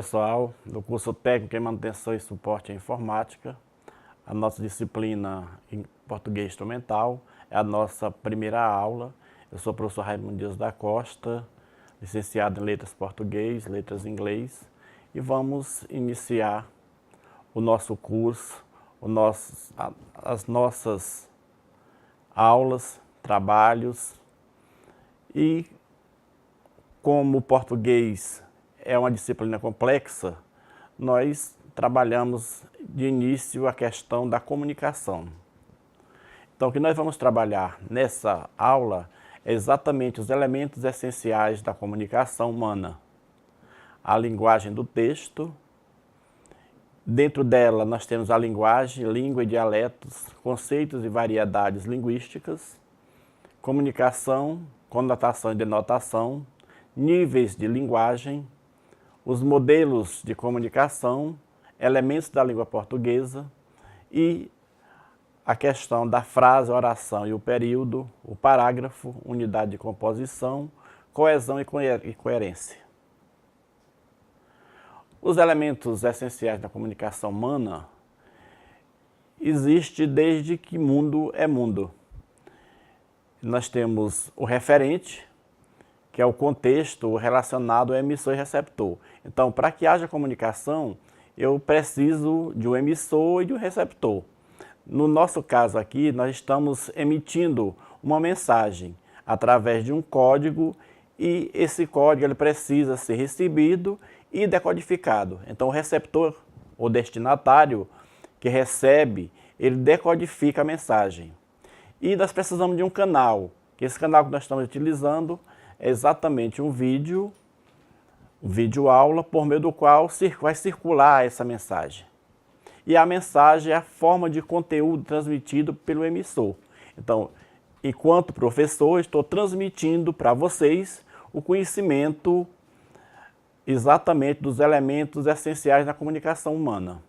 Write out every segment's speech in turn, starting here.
pessoal, do curso Técnico em Manutenção e Suporte à Informática. A nossa disciplina em Português Instrumental é a nossa primeira aula. Eu sou o professor Raimundo Dias da Costa, licenciado em Letras Português, Letras Inglês, e vamos iniciar o nosso curso, as nossas aulas, trabalhos. E como o português é uma disciplina complexa, nós trabalhamos de início a questão da comunicação. Então, o que nós vamos trabalhar nessa aula é exatamente os elementos essenciais da comunicação humana. A linguagem do texto. Dentro dela, nós temos a linguagem, língua e dialetos, conceitos e variedades linguísticas, comunicação, conotação e denotação, níveis de linguagem, os modelos de comunicação, elementos da língua portuguesa e a questão da frase, oração e o período, o parágrafo, unidade de composição, coesão e coerência. Os elementos essenciais da comunicação humana existem desde que mundo é mundo. Nós temos o referente, que é o contexto relacionado ao emissor e receptor. Então, para que haja comunicação, eu preciso de um emissor e de um receptor. No nosso caso aqui, nós estamos emitindo uma mensagem através de um código e esse código ele precisa ser recebido e decodificado. Então, o receptor, ou destinatário, que recebe, ele decodifica a mensagem. E nós precisamos de um canal, que esse canal que nós estamos utilizando é exatamente um vídeo aula, por meio do qual vai circular essa mensagem. E a mensagem é a forma de conteúdo transmitido pelo emissor. Então, enquanto professor, estou transmitindo para vocês o conhecimento exatamente dos elementos essenciais da comunicação humana.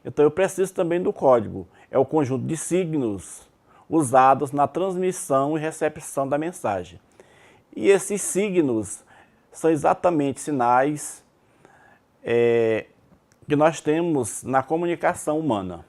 Então, eu preciso também do código. É o conjunto de signos usados na transmissão e recepção da mensagem. E esses signos são exatamente sinais que nós temos na comunicação humana.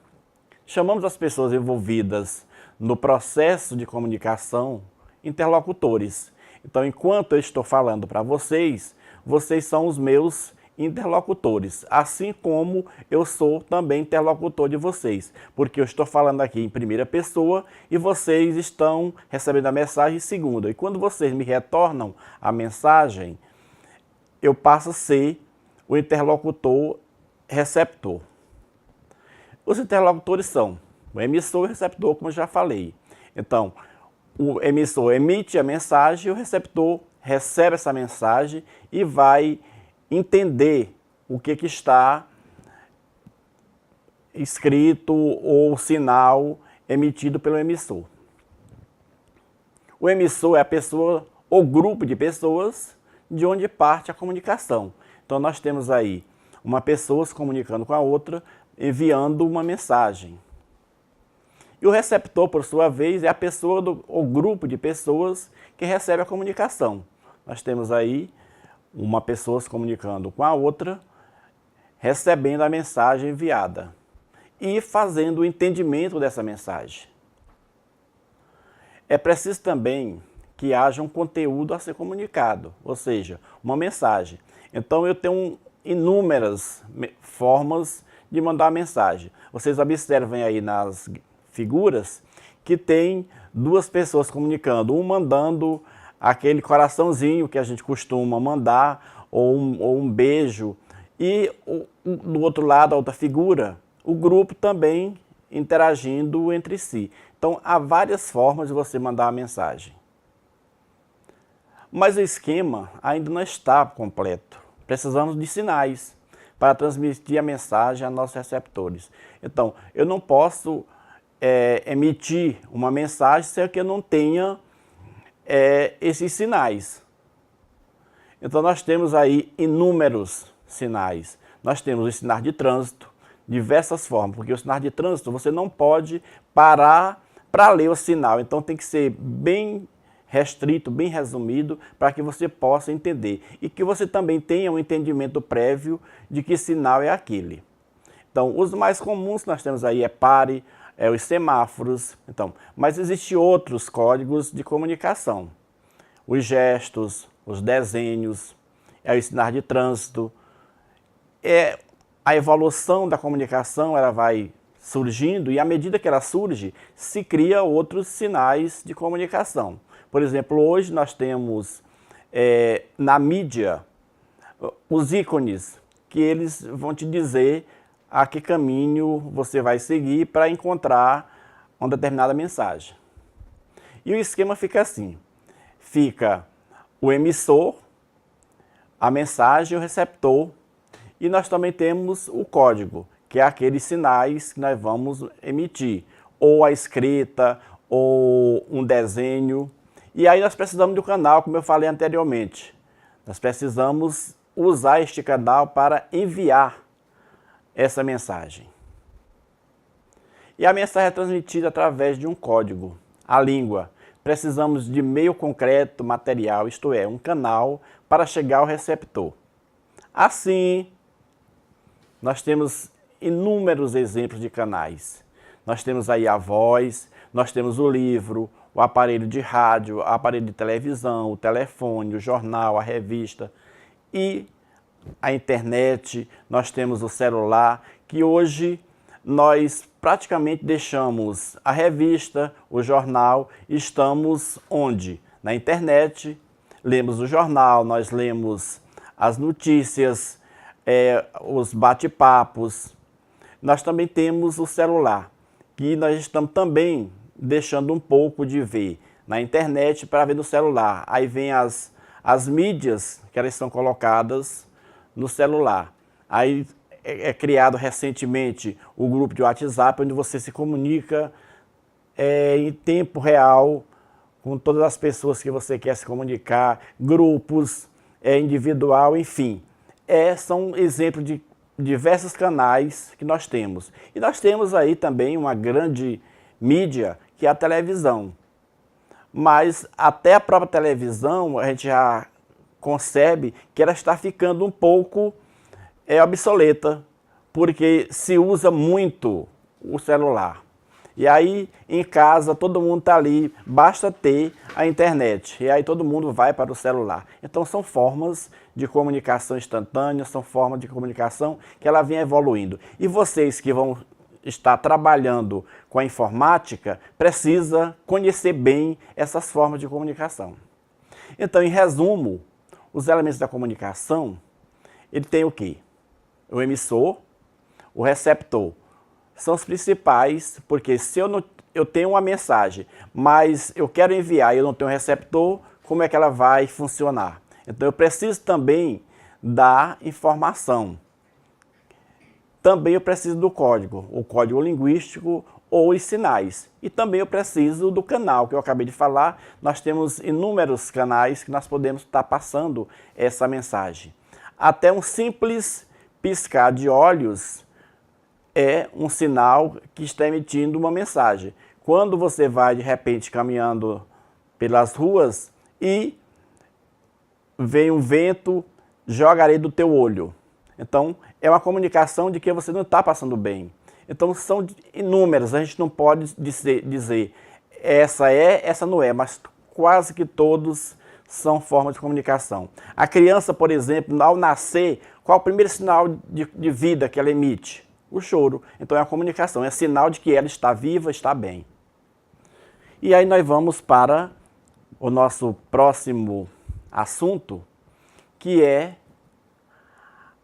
Chamamos as pessoas envolvidas no processo de comunicação interlocutores. Então, enquanto eu estou falando para vocês, vocês são os meus interlocutores, assim como eu sou também interlocutor de vocês, porque eu estou falando aqui em primeira pessoa e vocês estão recebendo a mensagem em segunda. E quando vocês me retornam a mensagem, eu passo a ser o interlocutor receptor. Os interlocutores são o emissor e o receptor, como eu já falei. Então, o emissor emite a mensagem e o receptor recebe essa mensagem e vai entender o que está escrito ou sinal emitido pelo emissor. O emissor é a pessoa ou grupo de pessoas de onde parte a comunicação. Então, nós temos aí uma pessoa se comunicando com a outra, enviando uma mensagem. E o receptor, por sua vez, é a pessoa ou grupo de pessoas que recebe a comunicação. Nós temos aí uma pessoa se comunicando com a outra, recebendo a mensagem enviada e fazendo o entendimento dessa mensagem. É preciso também que haja um conteúdo a ser comunicado, ou seja, uma mensagem. Então, eu tenho inúmeras formas de mandar mensagem. Vocês observem aí nas figuras que tem duas pessoas comunicando, um mandando aquele coraçãozinho que a gente costuma mandar, ou um beijo, e do outro lado, a outra figura, o grupo também interagindo entre si. Então, há várias formas de você mandar a mensagem. Mas o esquema ainda não está completo. Precisamos de sinais para transmitir a mensagem a nossos receptores. Então, eu não posso emitir uma mensagem sem que eu não tenha esses sinais. Então, nós temos aí inúmeros sinais. Nós temos os sinais de trânsito, diversas formas, porque o sinal de trânsito você não pode parar para ler o sinal. Então, tem que ser bem restrito, bem resumido, para que você possa entender. E que você também tenha um entendimento prévio de que sinal é aquele. Então, os mais comuns que nós temos aí é pare, os semáforos, então, mas existem outros códigos de comunicação. Os gestos, os desenhos, o sinal de trânsito. A evolução da comunicação ela vai surgindo e à medida que ela surge, se cria outros sinais de comunicação. Por exemplo, hoje nós temos na mídia os ícones, que eles vão te dizer a que caminho você vai seguir para encontrar uma determinada mensagem. E o esquema fica assim, fica o emissor, a mensagem e o receptor, e nós também temos o código, que é aqueles sinais que nós vamos emitir, ou a escrita, ou um desenho. E aí nós precisamos do canal, como eu falei anteriormente. Nós precisamos usar este canal para enviar essa mensagem. E a mensagem é transmitida através de um código, a língua. Precisamos de meio concreto, material, isto é, um canal para chegar ao receptor. Assim, nós temos inúmeros exemplos de canais. Nós temos aí a voz, nós temos o livro, o aparelho de rádio, o aparelho de televisão, o telefone, o jornal, a revista e a internet, nós temos o celular, que hoje nós praticamente deixamos a revista, o jornal, estamos onde? Na internet, lemos o jornal, nós lemos as notícias, os bate-papos. Nós também temos o celular, que nós estamos também deixando um pouco de ver na internet para ver no celular. Aí vem as mídias que elas são colocadas no celular. Aí é criado recentemente o grupo de WhatsApp, onde você se comunica em tempo real com todas as pessoas que você quer se comunicar, grupos, individual, enfim. São exemplos de diversos canais que nós temos. E nós temos aí também uma grande mídia, que é a televisão. Mas até a própria televisão, a gente já concebe que ela está ficando um pouco obsoleta, porque se usa muito o celular. E aí, em casa, todo mundo está ali, basta ter a internet. E aí todo mundo vai para o celular. Então são formas de comunicação instantânea, são formas de comunicação que ela vem evoluindo. E vocês que vão estar trabalhando com a informática, precisa conhecer bem essas formas de comunicação. Então, em resumo, os elementos da comunicação, ele tem o quê? O emissor, o receptor. São os principais, porque se eu tenho uma mensagem, mas eu quero enviar e eu não tenho receptor, como é que ela vai funcionar? Então eu preciso também da informação. Também eu preciso do código, o código linguístico ou os sinais. E também eu preciso do canal, que eu acabei de falar. Nós temos inúmeros canais que nós podemos estar passando essa mensagem. Até um simples piscar de olhos é um sinal que está emitindo uma mensagem. Quando você vai, de repente, caminhando pelas ruas e vem um vento, joga areia do teu olho. Então, é uma comunicação de que você não está passando bem. Então, são inúmeras, a gente não pode dizer essa essa não é, mas quase que todos são formas de comunicação. A criança, por exemplo, ao nascer, qual é o primeiro sinal de vida que ela emite? O choro. Então é a comunicação, é sinal de que ela está viva, está bem. E aí nós vamos para o nosso próximo assunto, que é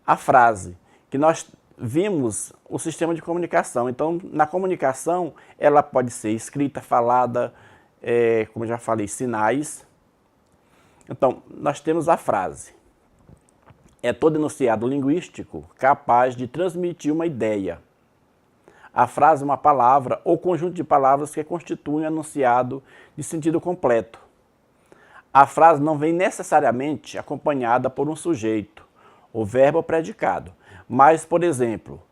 a frase, que nós vimos o sistema de comunicação. Então, na comunicação, ela pode ser escrita, falada, como eu já falei, sinais. Então, nós temos a frase. É todo enunciado linguístico capaz de transmitir uma ideia. A frase é uma palavra ou conjunto de palavras que constituem um enunciado de sentido completo. A frase não vem necessariamente acompanhada por um sujeito, o verbo ou predicado. Mas, por exemplo,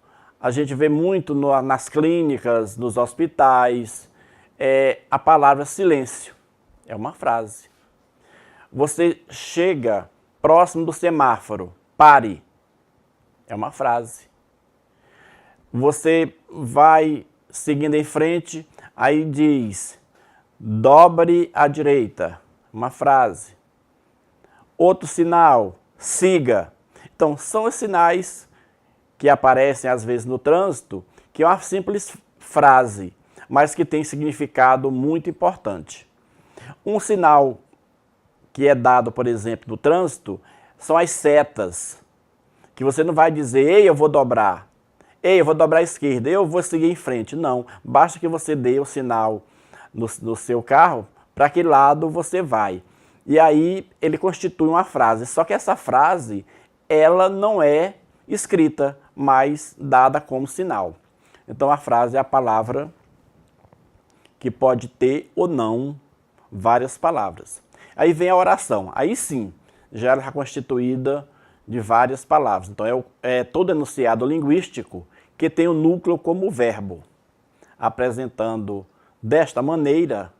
a gente vê muito nas clínicas, nos hospitais, a palavra silêncio. É uma frase. Você chega próximo do semáforo, pare. É uma frase. Você vai seguindo em frente, aí diz, dobre à direita. Uma frase. Outro sinal, siga. Então, são os sinais que aparecem às vezes no trânsito, que é uma simples frase, mas que tem significado muito importante. Um sinal que é dado, por exemplo, no trânsito, são as setas, que você não vai dizer, ei, eu vou dobrar, ei, eu vou dobrar à esquerda, eu vou seguir em frente. Não, basta que você dê o sinal no seu carro, para que lado você vai. E aí ele constitui uma frase, só que essa frase, ela não é escrita, mas dada como sinal. Então a frase é a palavra que pode ter ou não várias palavras. Aí vem a oração, aí sim, já ela é constituída de várias palavras. Então é todo enunciado linguístico que tem o núcleo como verbo, apresentando desta maneira,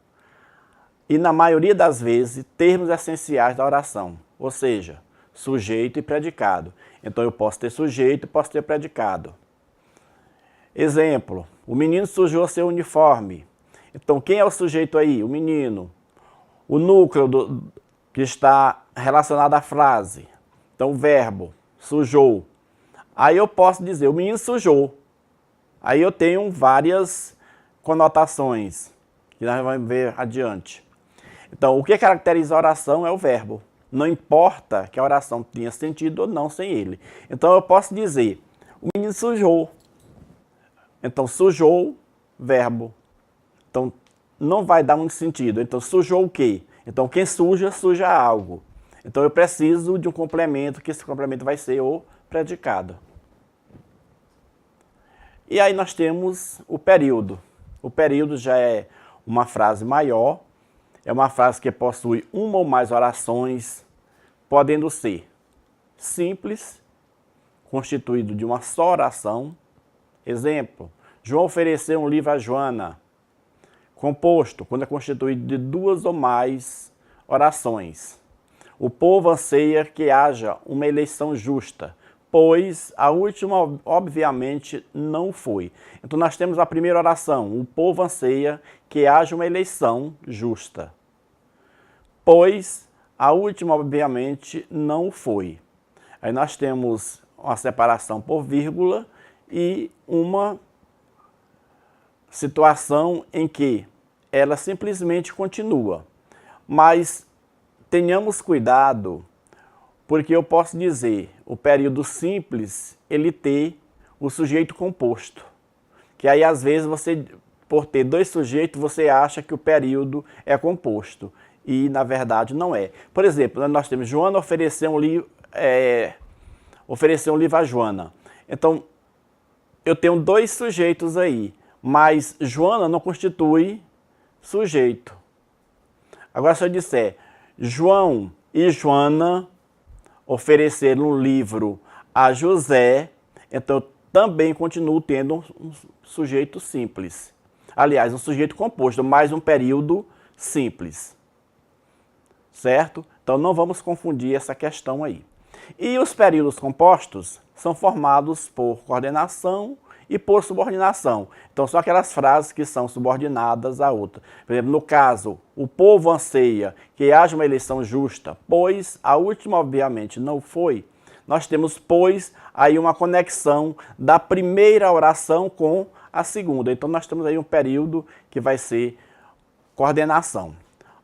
e na maioria das vezes, termos essenciais da oração, ou seja, sujeito e predicado. Então eu posso ter sujeito e posso ter predicado. Exemplo, o menino sujou seu uniforme. Então quem é o sujeito aí? O menino. O núcleo que está relacionado à frase. Então o verbo, sujou. Aí eu posso dizer, o menino sujou. Aí eu tenho várias conotações, que nós vamos ver adiante. Então, o que caracteriza a oração é o verbo. Não importa que a oração tenha sentido ou não sem ele. Então, eu posso dizer, o menino sujou. Então, sujou, verbo. Então, não vai dar muito sentido. Então, sujou o quê? Então, quem suja, suja algo. Então, eu preciso de um complemento, que esse complemento vai ser o predicado. E aí nós temos o período. O período já é uma frase maior, é uma frase que possui uma ou mais orações, podendo ser simples, constituído de uma só oração. Exemplo, João ofereceu um livro a Joana. Composto, quando é constituído de duas ou mais orações. O povo anseia que haja uma eleição justa, pois a última, obviamente, não foi. Então, nós temos a primeira oração. O povo anseia que haja uma eleição justa, pois a última, obviamente, não foi. Aí nós temos uma separação por vírgula e uma situação em que ela simplesmente continua. Mas tenhamos cuidado, porque eu posso dizer, o período simples, ele tem o sujeito composto. Que aí, às vezes, você, por ter dois sujeitos, você acha que o período é composto. E, na verdade, não é. Por exemplo, nós temos Joana ofereceu um livro a Joana. Então, eu tenho dois sujeitos aí, mas Joana não constitui sujeito. Agora, se eu disser, João e Joana ofereceram um livro a José, então eu também continuo tendo um sujeito simples. Aliás, um sujeito composto, mais um período simples. Certo? Então não vamos confundir essa questão aí. E os períodos compostos são formados por coordenação e por subordinação. Então são aquelas frases que são subordinadas à outra. Por exemplo, no caso, o povo anseia que haja uma eleição justa, pois a última obviamente não foi. Nós temos, pois, aí uma conexão da primeira oração com a segunda. Então nós temos aí um período que vai ser coordenação.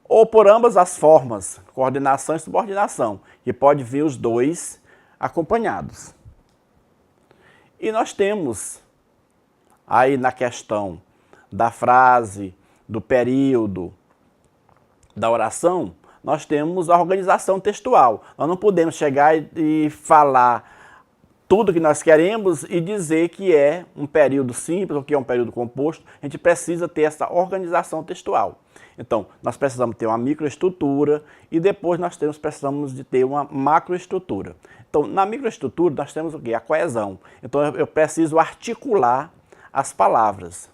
Ou por ambas as formas, coordenação e subordinação, que pode vir os dois acompanhados. E nós temos aí na questão da frase, do período, da oração, nós temos a organização textual. Nós não podemos chegar e falar tudo que nós queremos e dizer que é um período simples ou que é um período composto. A gente precisa ter essa organização textual. Então, nós precisamos ter uma microestrutura e depois nós precisamos de ter uma macroestrutura. Então, na microestrutura nós temos o quê? A coesão. Então, eu preciso articular as palavras.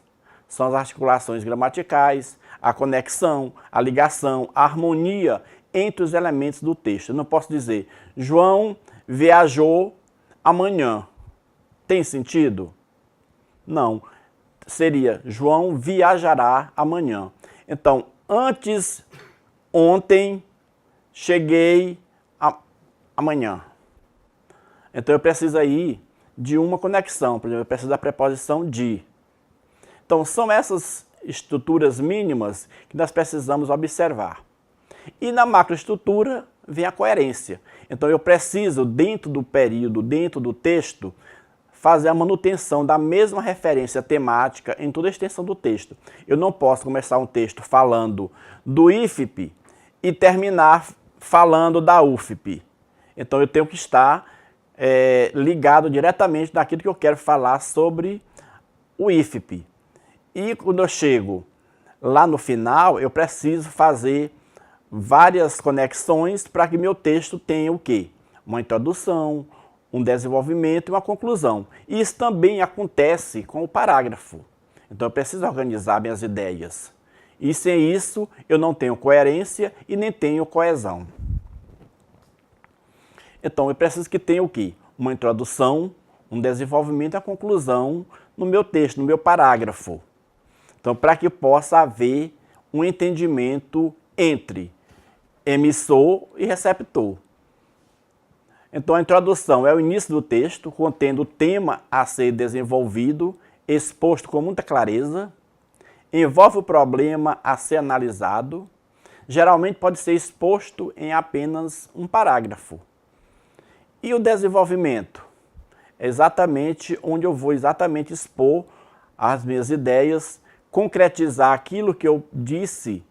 São as articulações gramaticais, a conexão, a ligação, a harmonia entre os elementos do texto. Eu não posso dizer, João viajou amanhã. Tem sentido? Não. Seria, João viajará amanhã. Então, antes, ontem, cheguei amanhã. Então, eu preciso aí de uma conexão. Por exemplo, eu preciso da preposição de. Então, são essas estruturas mínimas que nós precisamos observar. E na macroestrutura vem a coerência. Então, eu preciso, dentro do período, dentro do texto, fazer a manutenção da mesma referência temática em toda a extensão do texto. Eu não posso começar um texto falando do IFP e terminar falando da UFP. Então, eu tenho que estar ligado diretamente naquilo que eu quero falar sobre o IFP. E quando eu chego lá no final, eu preciso fazer várias conexões para que meu texto tenha o quê? Uma introdução, um desenvolvimento e uma conclusão. Isso também acontece com o parágrafo. Então eu preciso organizar minhas ideias. E sem isso eu não tenho coerência e nem tenho coesão. Então eu preciso que tenha o quê? Uma introdução, um desenvolvimento e a conclusão no meu texto, no meu parágrafo. Então para que possa haver um entendimento entre emissor e receptor. Então, a introdução é o início do texto, contendo o tema a ser desenvolvido, exposto com muita clareza, envolve o problema a ser analisado, geralmente pode ser exposto em apenas um parágrafo. E o desenvolvimento? É exatamente onde eu vou expor as minhas ideias, concretizar aquilo que eu disse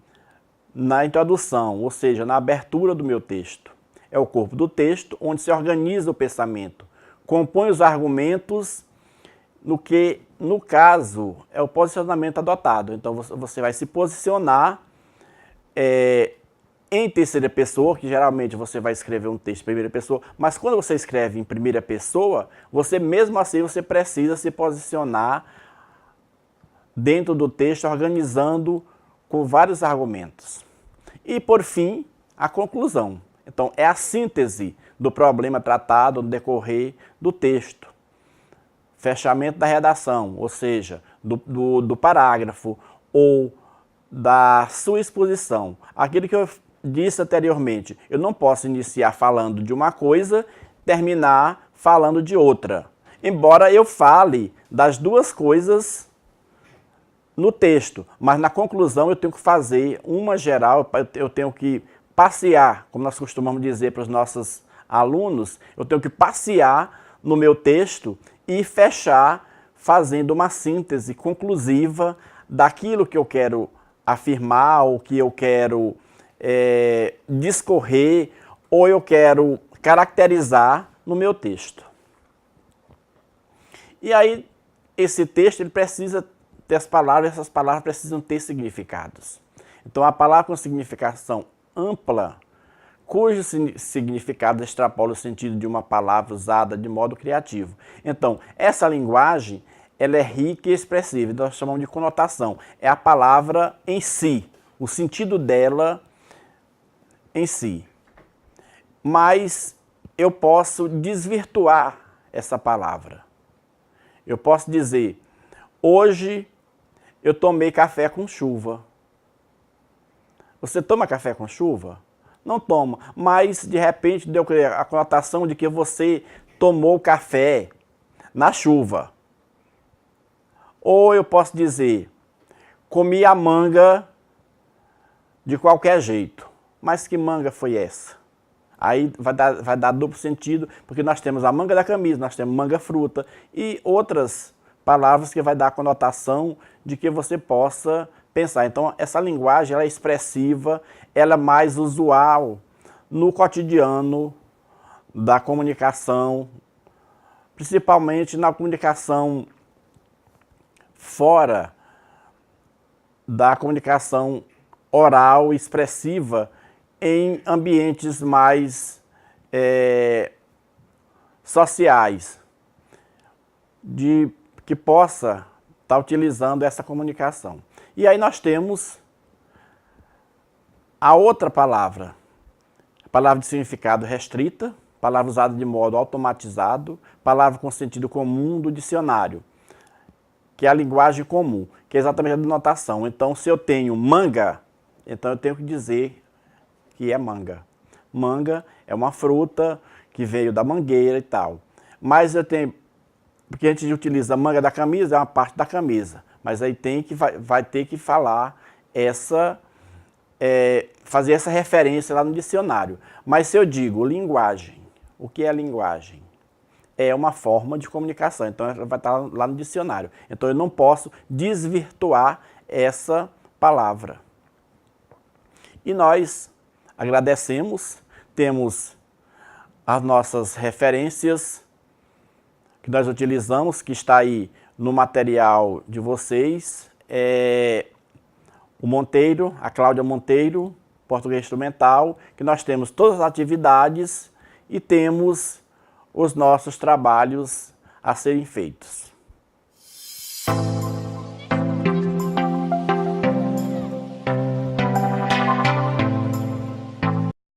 na introdução, ou seja, na abertura do meu texto. É o corpo do texto, onde se organiza o pensamento, compõe os argumentos, no que, no caso, é o posicionamento adotado. Então, você vai se posicionar em terceira pessoa, que geralmente você vai escrever um texto em primeira pessoa, mas quando você escreve em primeira pessoa, você mesmo assim você precisa se posicionar dentro do texto, organizando com vários argumentos. E, por fim, a conclusão. Então, é a síntese do problema tratado no decorrer do texto. Fechamento da redação, ou seja, do parágrafo ou da sua exposição. Aquilo que eu disse anteriormente, eu não posso iniciar falando de uma coisa, terminar falando de outra. Embora eu fale das duas coisas no texto, mas na conclusão eu tenho que fazer uma geral, eu tenho que passear, como nós costumamos dizer para os nossos alunos, eu tenho que passear no meu texto e fechar fazendo uma síntese conclusiva daquilo que eu quero afirmar, ou que eu quero discorrer, ou eu quero caracterizar no meu texto. E aí, esse texto ele precisa ter as palavras, essas palavras precisam ter significados. Então, a palavra com significação ampla, cujo significado extrapola o sentido de uma palavra usada de modo criativo. Então, essa linguagem, ela é rica e expressiva, nós chamamos de conotação. É a palavra em si, o sentido dela em si. Mas eu posso desvirtuar essa palavra. Eu posso dizer, hoje eu tomei café com chuva. Você toma café com chuva? Não toma, mas de repente deu a conotação de que você tomou café na chuva. Ou eu posso dizer, comi a manga de qualquer jeito. Mas que manga foi essa? Aí vai dar duplo sentido, porque nós temos a manga da camisa, nós temos manga fruta e outras palavras que vai dar a conotação de que você possa pensar. Então, essa linguagem ela é expressiva, ela é mais usual no cotidiano da comunicação, principalmente na comunicação fora da comunicação oral expressiva em ambientes mais sociais, que possa estar utilizando essa comunicação. E aí nós temos a outra palavra, palavra de significado restrita, palavra usada de modo automatizado, palavra com sentido comum do dicionário, que é a linguagem comum, que é exatamente a denotação. Então, se eu tenho manga, então eu tenho que dizer que é manga. Manga é uma fruta que veio da mangueira e tal. Mas eu tenho, porque a gente utiliza a manga da camisa, é uma parte da camisa, mas aí vai ter que falar fazer essa referência lá no dicionário. Mas se eu digo linguagem, o que é linguagem? É uma forma de comunicação, então ela vai estar lá no dicionário. Então eu não posso desvirtuar essa palavra. E nós agradecemos, temos as nossas referências que nós utilizamos, que está aí no material de vocês. O Monteiro, a Cláudia Monteiro, Português Instrumental, que nós temos todas as atividades e temos os nossos trabalhos a serem feitos.